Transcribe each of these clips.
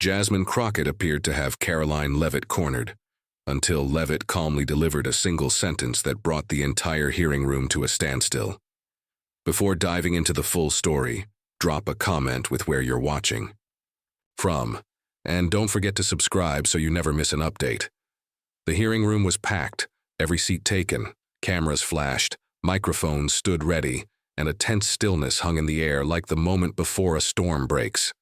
Jasmine Crockett appeared to have Karoline Leavitt cornered, until Leavitt calmly delivered a single sentence that brought the entire hearing room to a standstill. Before diving into the full story, drop a comment with where you're watching from, and don't forget to subscribe so you never miss an update. The hearing room was packed, every seat taken, cameras flashed, microphones stood ready, and a tense stillness hung in the air like the moment before a storm breaks.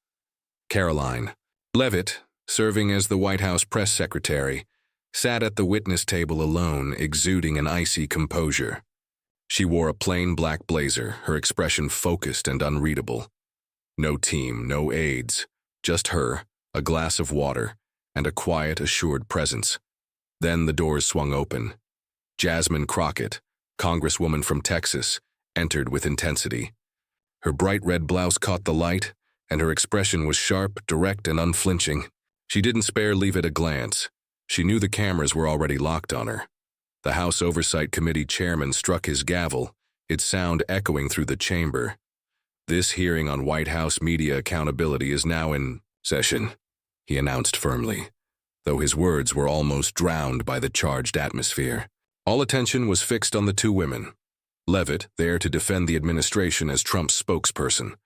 Karoline Leavitt, serving as the White House press secretary, sat at the witness table alone, exuding an icy composure. She wore a plain black blazer, her expression focused and unreadable. No team, no aides, just her, a glass of water, and a quiet, assured presence. Then the doors swung open. Jasmine Crockett, Congresswoman from Texas, entered with intensity. Her bright red blouse caught the light, and her expression was sharp, direct, and unflinching. She didn't spare Leavitt a glance. She knew the cameras were already locked on her. The House Oversight Committee chairman struck his gavel, its sound echoing through the chamber. "This hearing on White House media accountability is now in session," he announced firmly, though his words were almost drowned by the charged atmosphere. All attention was fixed on the two women. Leavitt, there to defend the administration as Trump's spokesperson,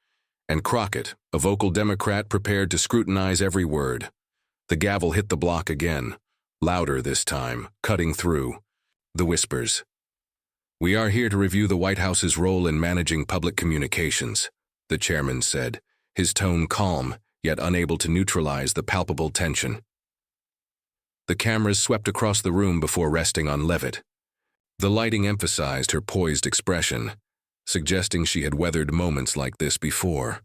and Crockett, a vocal Democrat prepared to scrutinize every word. The gavel hit the block again, louder this time, cutting through. The whispers. "We are here to review the White House's role in managing public communications," the chairman said, his tone calm, yet unable to neutralize the palpable tension. The cameras swept across the room before resting on Leavitt. The lighting emphasized her poised expression, suggesting she had weathered moments like this before.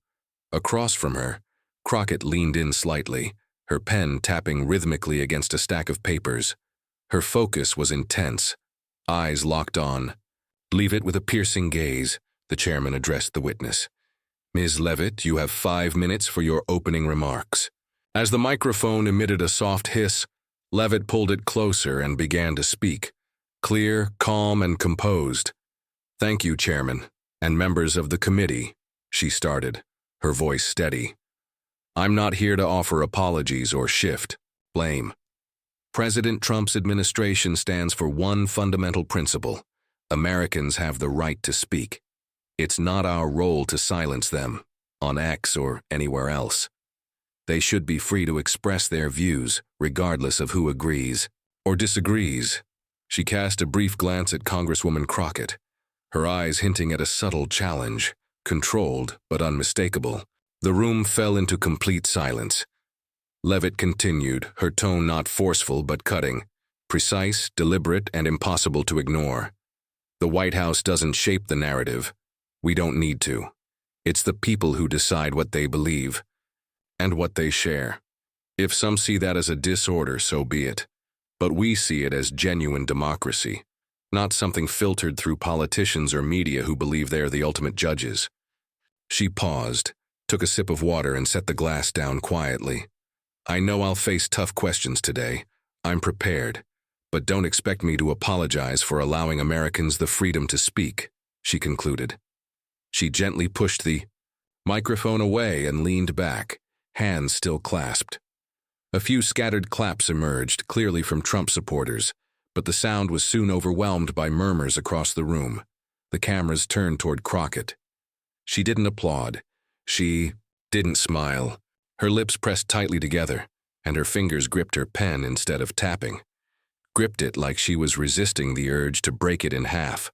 Across from her, Crockett leaned in slightly, her pen tapping rhythmically against a stack of papers. Her focus was intense, eyes locked on. "Leavitt with a piercing gaze," the chairman addressed the witness. "Ms. Leavitt, you have 5 minutes for your opening remarks." As the microphone emitted a soft hiss, Leavitt pulled it closer and began to speak, clear, calm, and composed. "Thank you, Chairman, and members of the committee," she started, her voice steady. "I'm not here to offer apologies or shift blame. President Trump's administration stands for one fundamental principle: Americans have the right to speak. It's not our role to silence them, on X or anywhere else. They should be free to express their views, regardless of who agrees or disagrees." She cast a brief glance at Congresswoman Crockett, her eyes hinting at a subtle challenge, controlled but unmistakable. The room fell into complete silence. Leavitt continued, her tone not forceful but cutting, precise, deliberate, and impossible to ignore. "The White House doesn't shape the narrative. We don't need to. It's the people who decide what they believe and what they share. If some see that as a disorder, so be it. But we see it as genuine democracy, not something filtered through politicians or media who believe they are the ultimate judges." She paused, took a sip of water, and set the glass down quietly. "I know I'll face tough questions today. I'm prepared. But don't expect me to apologize for allowing Americans the freedom to speak," she concluded. She gently pushed the microphone away and leaned back, hands still clasped. A few scattered claps emerged, clearly from Trump supporters, but the sound was soon overwhelmed by murmurs across the room. The cameras turned toward Crockett. She didn't applaud. She didn't smile. Her lips pressed tightly together, and her fingers gripped her pen instead of tapping. Gripped it like she was resisting the urge to break it in half.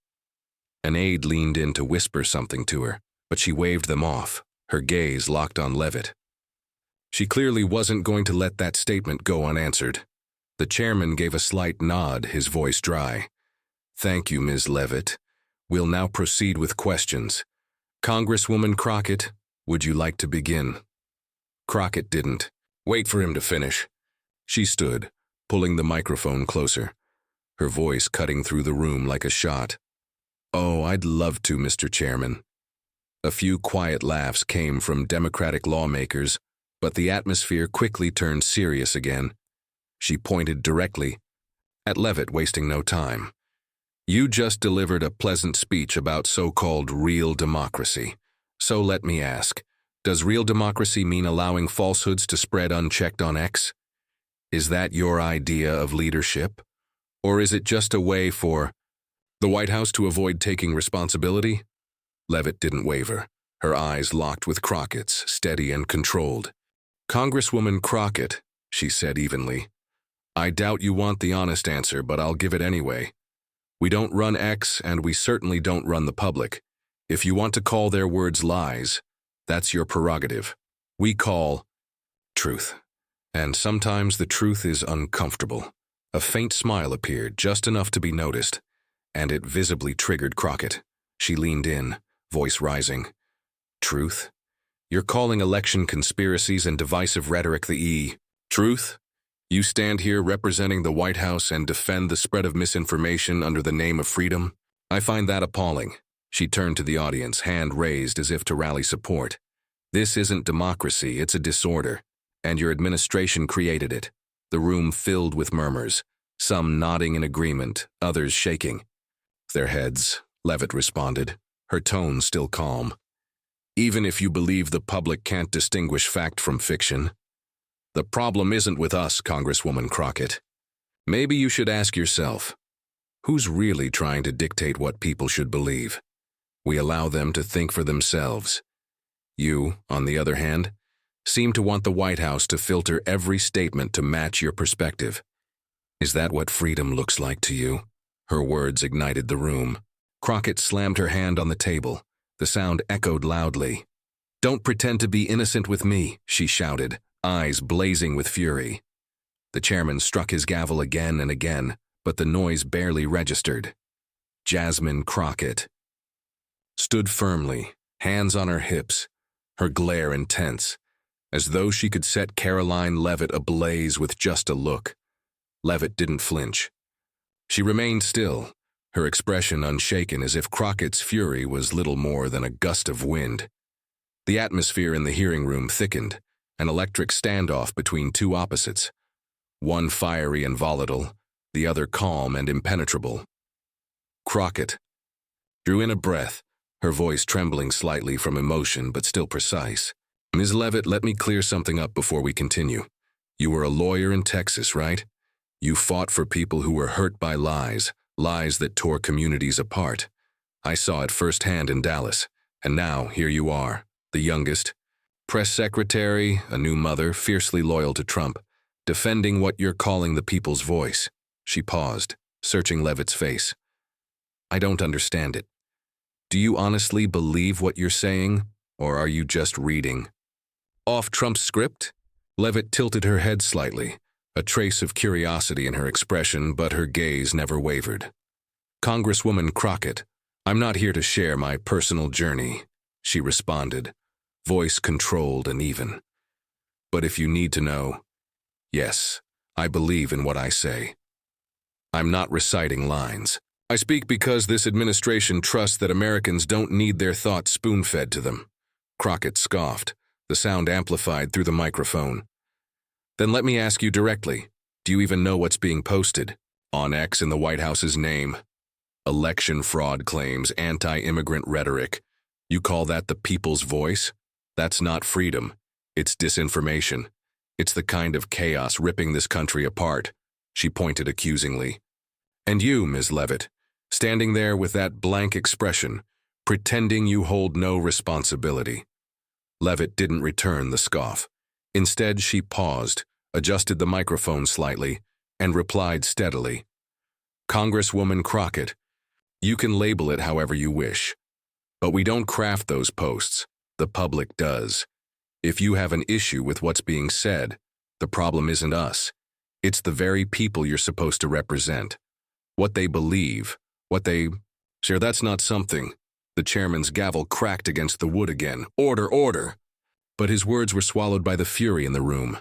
An aide leaned in to whisper something to her, but she waved them off, her gaze locked on Leavitt. She clearly wasn't going to let that statement go unanswered. The chairman gave a slight nod, his voice dry. "Thank you, Ms. Leavitt. We'll now proceed with questions. Congresswoman Crockett, would you like to begin?" Crockett didn't wait for him to finish. She stood, pulling the microphone closer, her voice cutting through the room like a shot. "Oh, I'd love to, Mr. Chairman." A few quiet laughs came from Democratic lawmakers, but the atmosphere quickly turned serious again. She pointed directly at Leavitt, wasting no time. "You just delivered a pleasant speech about so-called real democracy. So let me ask, Does real democracy mean allowing falsehoods to spread unchecked on X? Is that your idea of leadership? Or is it just a way for the White House to avoid taking responsibility? Leavitt didn't waver, her eyes locked with Crockett's, steady and controlled. Congresswoman Crockett, she said evenly, I doubt you want the honest answer, but I'll give it anyway. We don't run X, and we certainly don't run the public. If you want to call their words lies, that's your prerogative. We call truth. And sometimes the truth is uncomfortable. A faint smile appeared, just enough to be noticed, and it visibly triggered Crockett. She leaned in, voice rising. Truth? You're calling election conspiracies and divisive rhetoric the truth? You stand here representing the White House and defend the spread of misinformation under the name of freedom? I find that appalling. She turned to the audience, hand raised as if to rally support. This isn't democracy, it's a disorder, and your administration created it. The room filled with murmurs, some nodding in agreement, others shaking their heads. Leavitt responded, her tone still calm. Even if you believe the public can't distinguish fact from fiction, the problem isn't with us, Congresswoman Crockett. Maybe you should ask yourself, who's really trying to dictate what people should believe? We allow them to think for themselves. You, on the other hand, seem to want the White House to filter every statement to match your perspective. Is that what freedom looks like to you? Her words ignited the room. Crockett slammed her hand on the table. The sound echoed loudly. Don't pretend to be innocent with me, she shouted, eyes blazing with fury. The chairman struck his gavel again and again, but the noise barely registered. Jasmine Crockett stood firmly, hands on her hips, her glare intense, as though she could set Karoline Leavitt ablaze with just a look. Leavitt didn't flinch. She remained still, her expression unshaken as if Crockett's fury was little more than a gust of wind. The atmosphere in the hearing room thickened, an electric standoff between two opposites, one fiery and volatile, the other calm and impenetrable. Crockett drew in a breath, her voice trembling slightly from emotion but still precise. Ms. Leavitt, let me clear something up before we continue. You were a lawyer in Texas, right? You fought for people who were hurt by lies, lies that tore communities apart. I saw it firsthand in Dallas, and now here you are, the youngest, press secretary, a new mother, fiercely loyal to Trump, defending what you're calling the people's voice. She paused, searching Leavitt's face. I don't understand it. Do you honestly believe what you're saying, or are you just reading off Trump's script? Leavitt tilted her head slightly, a trace of curiosity in her expression, but her gaze never wavered. Congresswoman Crockett, I'm not here to share my personal journey, she responded, voice controlled and even. But if you need to know, yes, I believe in what I say. I'm not reciting lines. I speak because this administration trusts that Americans don't need their thoughts spoon-fed to them. Crockett scoffed, the sound amplified through the microphone. Then let me ask you directly, do you even know what's being posted on X in the White House's name? Election fraud claims, anti-immigrant rhetoric. You call that the people's voice? That's not freedom. It's disinformation. It's the kind of chaos ripping this country apart, she pointed accusingly. And you, Ms. Leavitt, standing there with that blank expression, pretending you hold no responsibility. Leavitt didn't return the scoff. Instead, she paused, adjusted the microphone slightly, and replied steadily. Congresswoman Crockett, you can label it however you wish. But we don't craft those posts. The public does. If you have an issue with what's being said, the problem isn't us. It's the very people you're supposed to represent. What they believe, what they... Sure, that's not something. The chairman's gavel cracked against the wood again. Order, order! But his words were swallowed by the fury in the room.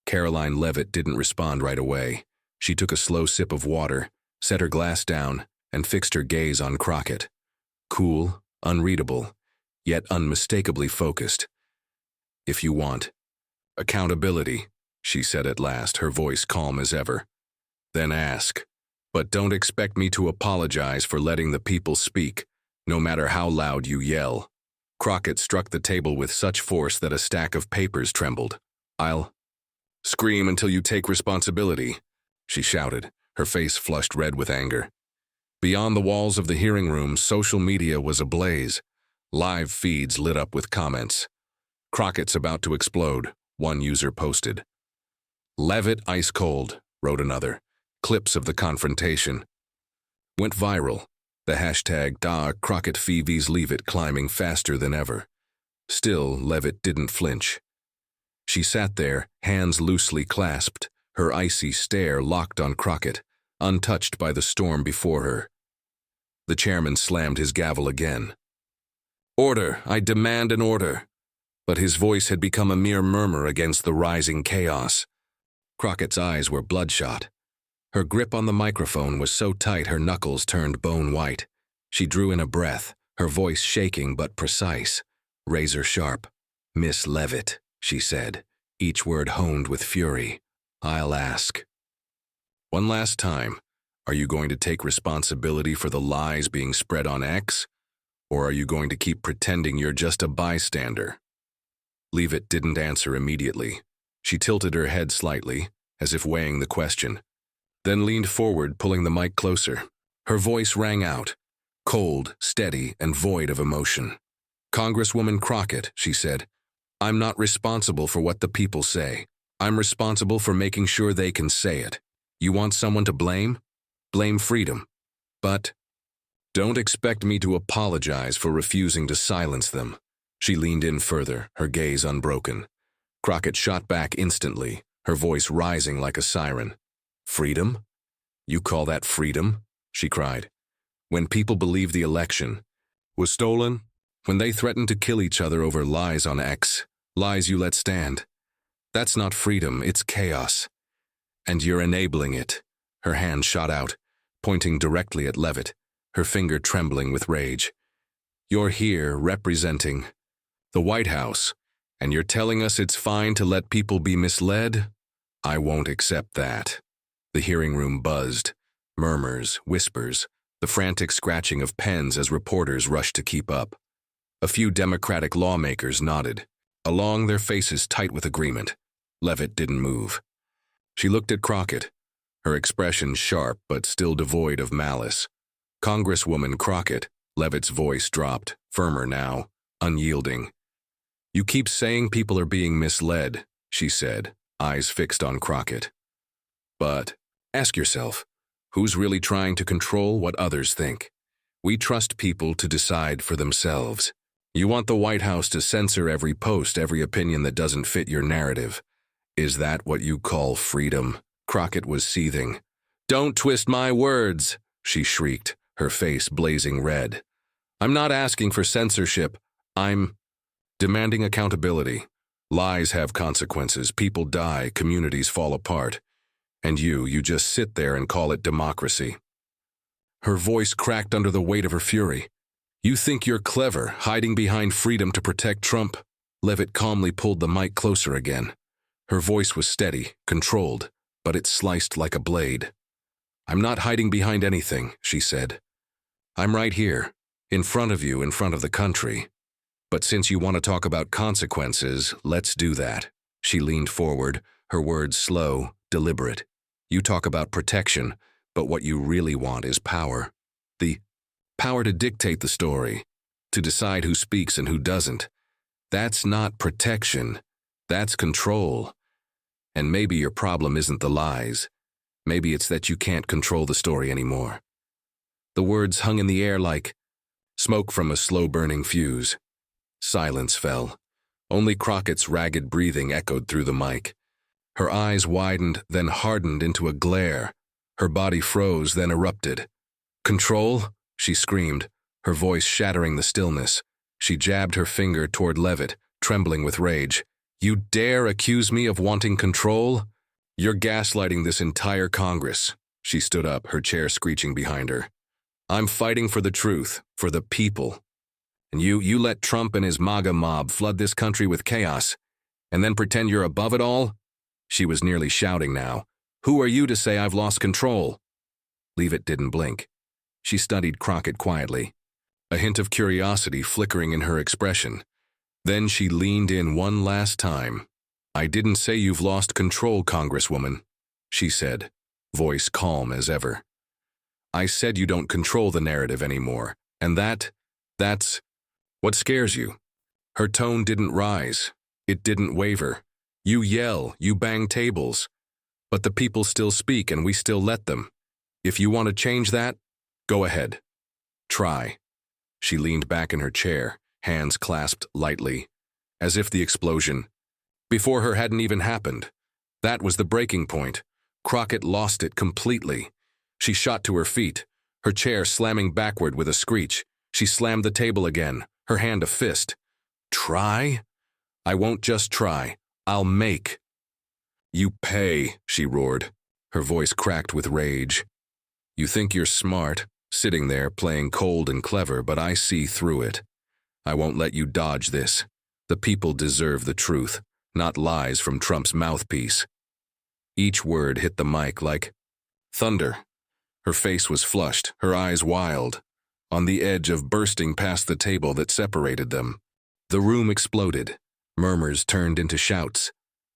Karoline Leavitt didn't respond right away. She took a slow sip of water, set her glass down, and fixed her gaze on Crockett. Cool, unreadable, yet unmistakably focused. If you want accountability, she said at last, her voice calm as ever, then ask. But don't expect me to apologize for letting the people speak, no matter how loud you yell. Crockett struck the table with such force that a stack of papers trembled. "I'll scream until you take responsibility," she shouted, her face flushed red with anger. Beyond the walls of the hearing room, social media was ablaze. Live feeds lit up with comments. "Crockett's about to explode," one user posted. "Leavitt ice cold," wrote another. Clips of the confrontation went viral. The hashtag #CrockettVs Leavitt climbing faster than ever. Still, Leavitt didn't flinch. She sat there, hands loosely clasped, her icy stare locked on Crockett, untouched by the storm before her. The chairman slammed his gavel again. "Order! I demand an order!" But his voice had become a mere murmur against the rising chaos. Crockett's eyes were bloodshot. Her grip on the microphone was so tight her knuckles turned bone white. She drew in a breath, her voice shaking but precise, razor sharp. "Miss Leavitt," she said, each word honed with fury. "I'll ask. One last time, are you going to take responsibility for the lies being spread on X? Or are you going to keep pretending you're just a bystander?" Leavitt didn't answer immediately. She tilted her head slightly, as if weighing the question, then leaned forward, pulling the mic closer. Her voice rang out, cold, steady, and void of emotion. "Congresswoman Crockett," she said, "I'm not responsible for what the people say. I'm responsible for making sure they can say it. You want someone to blame? Blame freedom. But don't expect me to apologize for refusing to silence them." She leaned in further, her gaze unbroken. Crockett shot back instantly, her voice rising like a siren. "Freedom? You call that freedom?" she cried. "When people believe the election was stolen, when they threatened to kill each other over lies on X, lies you let stand. That's not freedom, it's chaos. And you're enabling it." Her hand shot out, pointing directly at Leavitt, her finger trembling with rage. "You're here representing the White House, and you're telling us it's fine to let people be misled? I won't accept that." The hearing room buzzed, murmurs, whispers, the frantic scratching of pens as reporters rushed to keep up. A few Democratic lawmakers nodded, along their faces tight with agreement. Leavitt didn't move. She looked at Crockett, her expression sharp but still devoid of malice. "Congresswoman Crockett," Leavitt's voice dropped, firmer now, unyielding. "You keep saying people are being misled," she said, eyes fixed on Crockett. "But ask yourself, who's really trying to control what others think? We trust people to decide for themselves. You want the White House to censor every post, every opinion that doesn't fit your narrative. Is that what you call freedom?" Crockett was seething. "Don't twist my words," she shrieked, her face blazing red. "I'm not asking for censorship. I'm demanding accountability. Lies have consequences. People die, communities fall apart. And you just sit there and call it democracy." Her voice cracked under the weight of her fury. "You think you're clever, hiding behind freedom to protect Trump?" Leavitt calmly pulled the mic closer again. Her voice was steady, controlled, but it sliced like a blade. "I'm not hiding behind anything," she said. "I'm right here, in front of you, in front of the country. But since you want to talk about consequences, let's do that." She leaned forward, her words slow, deliberate. "You talk about protection, but what you really want is power. The power to dictate the story, to decide who speaks and who doesn't. That's not protection, that's control. And maybe your problem isn't the lies. Maybe it's that you can't control the story anymore." The words hung in the air like smoke from a slow-burning fuse. Silence fell. Only Crockett's ragged breathing echoed through the mic. Her eyes widened, then hardened into a glare. Her body froze, then erupted. "Control?" she screamed, her voice shattering the stillness. She jabbed her finger toward Leavitt, trembling with rage. "You dare accuse me of wanting control? You're gaslighting this entire Congress." She stood up, her chair screeching behind her. "I'm fighting for the truth, for the people. And you let Trump and his MAGA mob flood this country with chaos, and then pretend you're above it all?" She was nearly shouting now. "Who are you to say I've lost control?" Leavitt didn't blink. She studied Crockett quietly. a hint of curiosity flickering in her expression. Then she leaned in one last time. "I didn't say you've lost control, Congresswoman," she said, voice calm as ever. "I said you don't control the narrative anymore, and that's what scares you." Her tone didn't rise. It didn't waver. "You yell, you bang tables, but the people still speak and we still let them. If you want to change that, go ahead. Try." She leaned back in her chair, hands clasped lightly, as if the explosion before her hadn't even happened. That was the breaking point. Crockett lost it completely. She shot to her feet, her chair slamming backward with a screech. She slammed the table again, her hand a fist. "Try? I won't just try. I'll make." "You pay," she roared, her voice cracked with rage. "You think you're smart, sitting there playing cold and clever, but I see through it. I won't let you dodge this. The people deserve the truth, not lies from Trump's mouthpiece." Each word hit the mic like thunder. Her face was flushed, her eyes wild, on the edge of bursting past the table that separated them. The room exploded. Murmurs turned into shouts.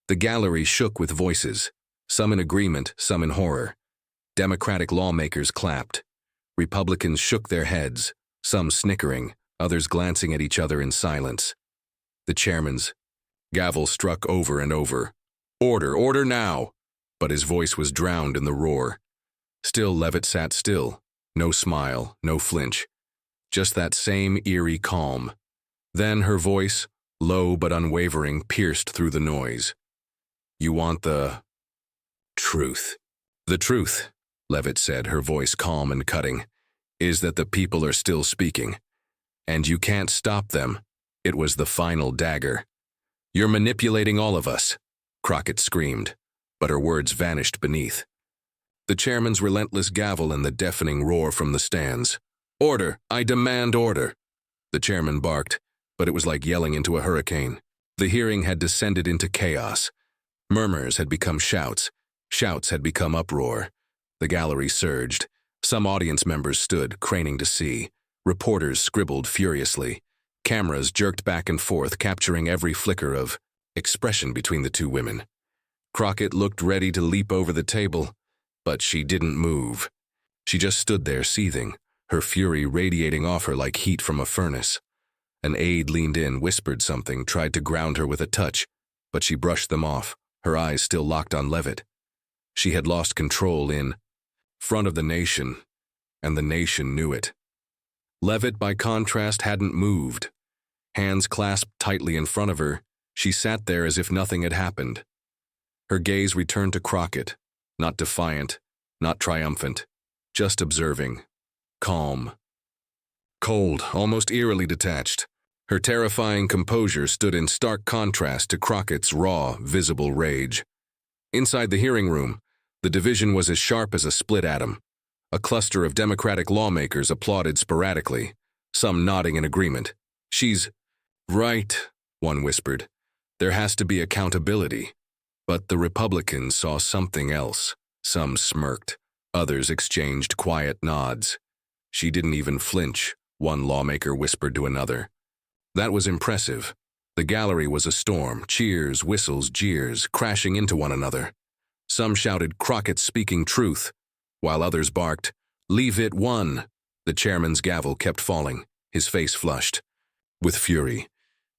The gallery shook with voices, some in agreement, some in horror. Democratic lawmakers clapped. Republicans shook their heads, some snickering, others glancing at each other in silence. The chairman's gavel struck over and over. "Order, order now!" But his voice was drowned in the roar. Still Leavitt sat still, no smile, no flinch. Just that same eerie calm. Then her voice, low but unwavering, pierced through the noise. "You want the truth." "The truth," Leavitt said, her voice calm and cutting, "is that the people are still speaking. And you can't stop them." It was the final dagger. "You're manipulating all of us," Crockett screamed, but her words vanished beneath. The chairman's relentless gavel and the deafening roar from the stands. "Order! I demand order!" The chairman barked, but it was like yelling into a hurricane. The hearing had descended into chaos. Murmurs had become shouts. Shouts had become uproar. The gallery surged. Some audience members stood, craning to see. Reporters scribbled furiously. Cameras jerked back and forth, capturing every flicker of expression between the two women. Crockett looked ready to leap over the table, but she didn't move. She just stood there seething, her fury radiating off her like heat from a furnace. An aide leaned in, whispered something, tried to ground her with a touch, but she brushed them off, her eyes still locked on Leavitt. She had lost control in front of the nation, and the nation knew it. Leavitt, by contrast, hadn't moved. Hands clasped tightly in front of her, she sat there as if nothing had happened. Her gaze returned to Crockett, not defiant, not triumphant, just observing, calm. Cold, almost eerily detached. Her terrifying composure stood in stark contrast to Crockett's raw, visible rage. Inside the hearing room, the division was as sharp as a split atom. A cluster of Democratic lawmakers applauded sporadically, some nodding in agreement. "She's right," one whispered. "There has to be accountability." But the Republicans saw something else. Some smirked. Others exchanged quiet nods. "She didn't even flinch," one lawmaker whispered to another. That was impressive. The gallery was a storm, cheers, whistles, jeers, crashing into one another. Some shouted, "Crockett's speaking truth," while others barked, "Leavitt won." The chairman's gavel kept falling, his face flushed with fury.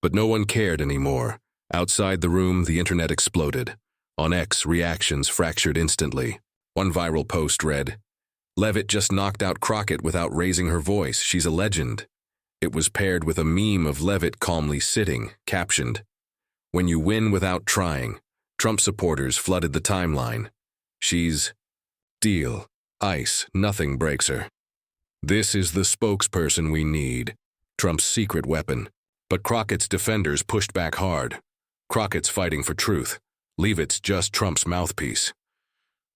But no one cared anymore. Outside the room, the internet exploded. On X, reactions fractured instantly. One viral post read, "Leavitt just knocked out Crockett without raising her voice. She's a legend." It was paired with a meme of Leavitt calmly sitting, captioned, "When you win without trying." Trump supporters flooded the timeline. "She's deal. Ice. Nothing breaks her. This is the spokesperson we need. Trump's secret weapon." But Crockett's defenders pushed back hard. Crockett's fighting for truth. Leavitt's just Trump's mouthpiece.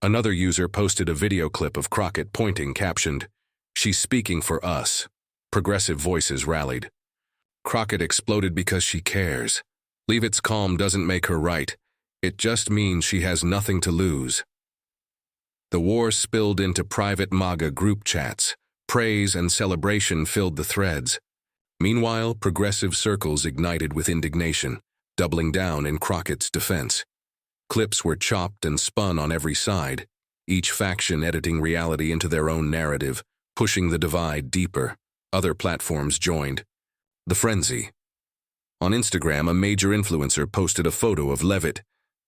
Another user posted a video clip of Crockett pointing, captioned, "She's speaking for us." Progressive voices rallied. Crockett exploded because she cares. Leavitt's calm doesn't make her right. It just means she has nothing to lose. The war spilled into private MAGA group chats. Praise and celebration filled the threads. Meanwhile, progressive circles ignited with indignation, doubling down in Crockett's defense. Clips were chopped and spun on every side, each faction editing reality into their own narrative, pushing the divide deeper. Other platforms joined. The frenzy. On Instagram, a major influencer posted a photo of Leavitt.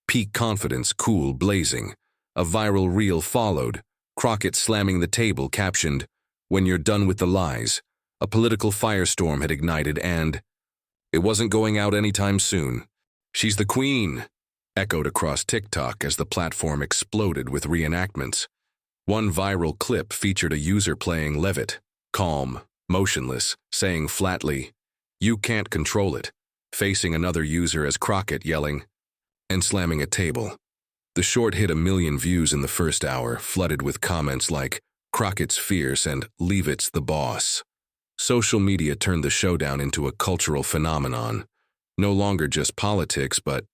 Peak confidence, cool, blazing. A viral reel followed, Crockett slamming the table, captioned, "When you're done with the lies." A political firestorm had ignited and it wasn't going out anytime soon. "She's the queen," echoed across TikTok as the platform exploded with reenactments. One viral clip featured a user playing Leavitt, calm, motionless, saying flatly, "You can't control it," facing another user as Crockett yelling and slamming a table. The short hit 1 million views in the first hour, flooded with comments like, "Crockett's fierce" and "Leavitt's the boss." Social media turned the showdown into a cultural phenomenon, no longer just politics, but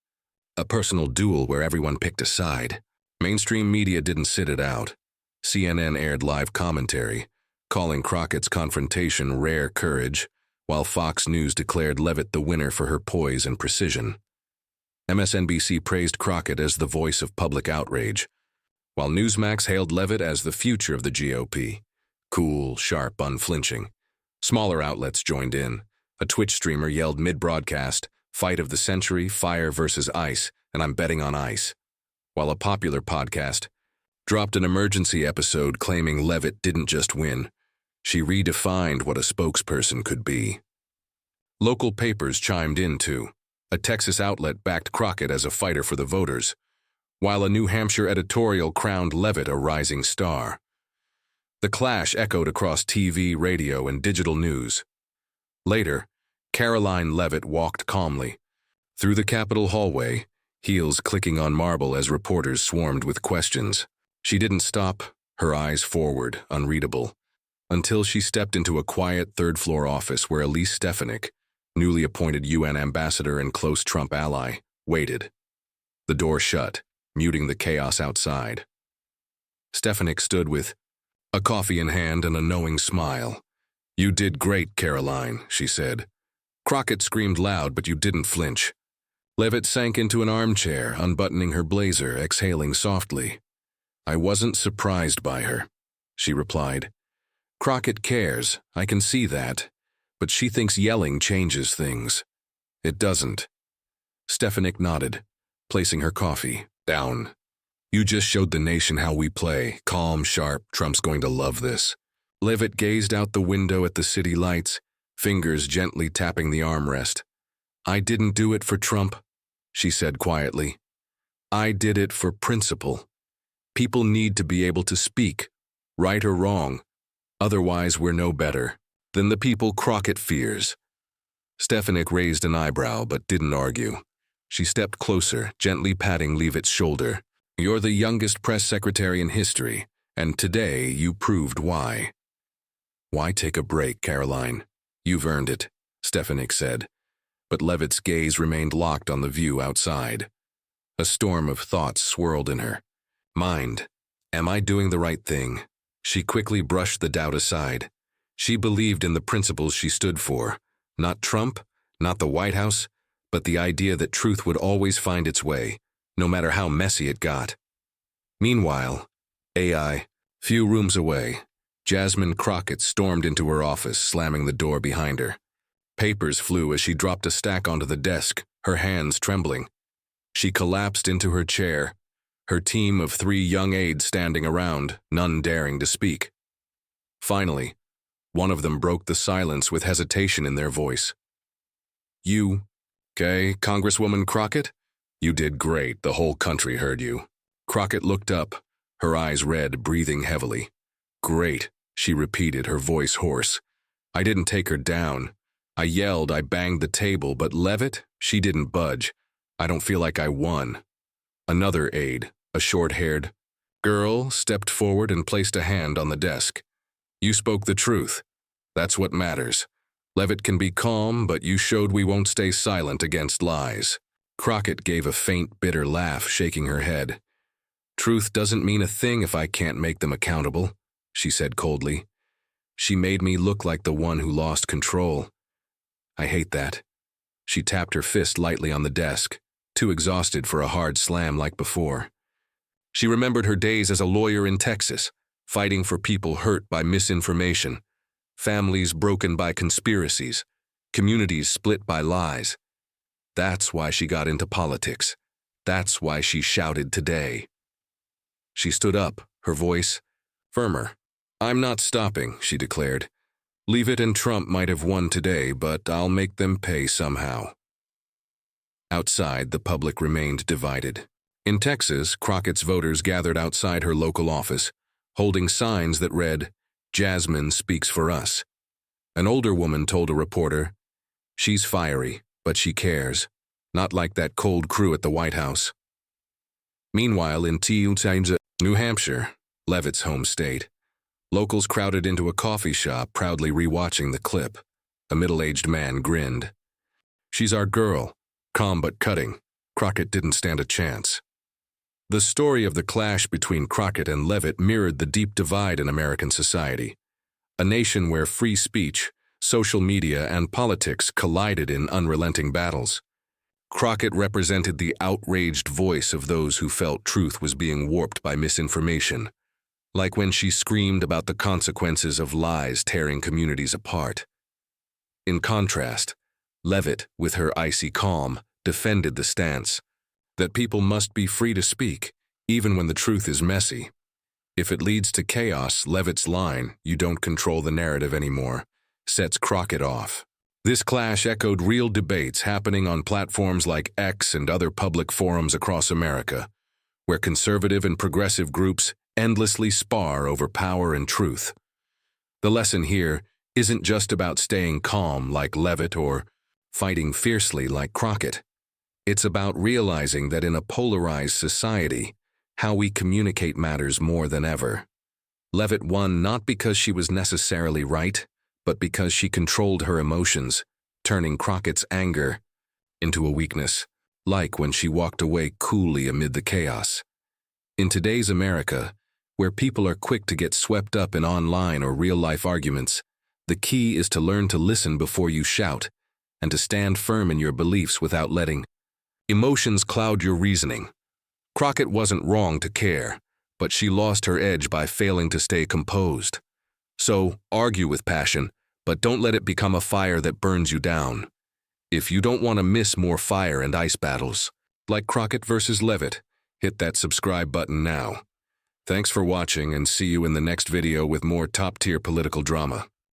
a personal duel where everyone picked a side. Mainstream media didn't sit it out. CNN aired live commentary, calling Crockett's confrontation rare courage, while Fox News declared Leavitt the winner for her poise and precision. MSNBC praised Crockett as the voice of public outrage, while Newsmax hailed Leavitt as the future of the GOP. Cool, sharp, unflinching. Smaller outlets joined in. A Twitch streamer yelled mid-broadcast, "Fight of the century, fire versus ice, and I'm betting on ice." While a popular podcast dropped an emergency episode claiming Leavitt didn't just win, she redefined what a spokesperson could be. Local papers chimed in too. A Texas outlet backed Crockett as a fighter for the voters, while a New Hampshire editorial crowned Leavitt a rising star. The clash echoed across TV, radio, and digital news. Later, Karoline Leavitt walked calmly through the Capitol hallway, heels clicking on marble as reporters swarmed with questions. She didn't stop, her eyes forward, unreadable, until she stepped into a quiet third-floor office where Elise Stefanik, newly appointed UN ambassador and close Trump ally, waited. The door shut, muting the chaos outside. Stefanik stood with a coffee in hand and a knowing smile. "You did great, Karoline," she said. Crockett screamed loud, but you didn't flinch. Leavitt sank into an armchair, unbuttoning her blazer, exhaling softly. "I wasn't surprised by her," she replied. "Crockett cares, I can see that, but she thinks yelling changes things. It doesn't." Stefanik nodded, placing her coffee down. "You just showed the nation how we play, calm, sharp. Trump's going to love this." Leavitt gazed out the window at the city lights, fingers gently tapping the armrest. "I didn't do it for Trump," she said quietly. "I did it for principle. People need to be able to speak, right or wrong. Otherwise, we're no better than the people Crockett fears." Stefanik raised an eyebrow but didn't argue. She stepped closer, gently patting Leavitt's shoulder. "You're the youngest press secretary in history, and today you proved why." "Why take a break, Karoline? You've earned it," Stefanik said, but Leavitt's gaze remained locked on the view outside. A storm of thoughts swirled in her mind. Am I doing the right thing? She quickly brushed the doubt aside. She believed in the principles she stood for. Not Trump, not the White House, but the idea that truth would always find its way, no matter how messy it got. Meanwhile, few rooms away, Jasmine Crockett stormed into her office, slamming the door behind her. Papers flew as she dropped a stack onto the desk, her hands trembling. She collapsed into her chair, her team of 3 young aides standing around, none daring to speak. Finally, one of them broke the silence with hesitation in their voice. "You, Congresswoman Crockett? You did great, the whole country heard you." Crockett looked up, her eyes red, breathing heavily. "Great," she repeated, her voice hoarse. "I didn't take her down. I yelled, I banged the table, but Leavitt, she didn't budge. I don't feel like I won." Another aide, a short-haired girl, stepped forward and placed a hand on the desk. "You spoke the truth. That's what matters. Leavitt can be calm, but you showed we won't stay silent against lies." Crockett gave a faint, bitter laugh, shaking her head. "Truth doesn't mean a thing if I can't make them accountable," she said coldly. She made me look like the one who lost control. I hate that. She tapped her fist lightly on the desk, too exhausted for a hard slam like before. She remembered her days as a lawyer in Texas, fighting for people hurt by misinformation, families broken by conspiracies, communities split by lies. That's why she got into politics. That's why she shouted today. She stood up, her voice firmer. "I'm not stopping," she declared. "Leavitt and Trump might have won today, but I'll make them pay somehow." Outside, the public remained divided. In Texas, Crockett's voters gathered outside her local office, holding signs that read, "Jasmine speaks for us." An older woman told a reporter, "She's fiery, but she cares. Not like that cold crew at the White House." Meanwhile, in Tioga, New Hampshire, Leavitt's home state, locals crowded into a coffee shop, proudly rewatching the clip. A middle-aged man grinned. "She's our girl, calm but cutting. Crockett didn't stand a chance." The story of the clash between Crockett and Leavitt mirrored the deep divide in American society, a nation where free speech, social media, and politics collided in unrelenting battles. Crockett represented the outraged voice of those who felt truth was being warped by misinformation, like when she screamed about the consequences of lies tearing communities apart. In contrast, Leavitt, with her icy calm, defended the stance that people must be free to speak, even when the truth is messy. If it leads to chaos, Leavitt's line, "You don't control the narrative anymore," sets Crockett off. This clash echoed real debates happening on platforms like X and other public forums across America, where conservative and progressive groups endlessly spar over power and truth. The lesson here isn't just about staying calm like Leavitt or fighting fiercely like Crockett. It's about realizing that in a polarized society, how we communicate matters more than ever. Leavitt won not because she was necessarily right, but because she controlled her emotions, turning Crockett's anger into a weakness, like when she walked away coolly amid the chaos. In today's America, where people are quick to get swept up in online or real-life arguments, the key is to learn to listen before you shout, and to stand firm in your beliefs without letting emotions cloud your reasoning. Crockett wasn't wrong to care, but she lost her edge by failing to stay composed. So, argue with passion, but don't let it become a fire that burns you down. If you don't want to miss more fire and ice battles, like Crockett versus Leavitt, hit that subscribe button now. Thanks for watching, and see you in the next video with more top-tier political drama.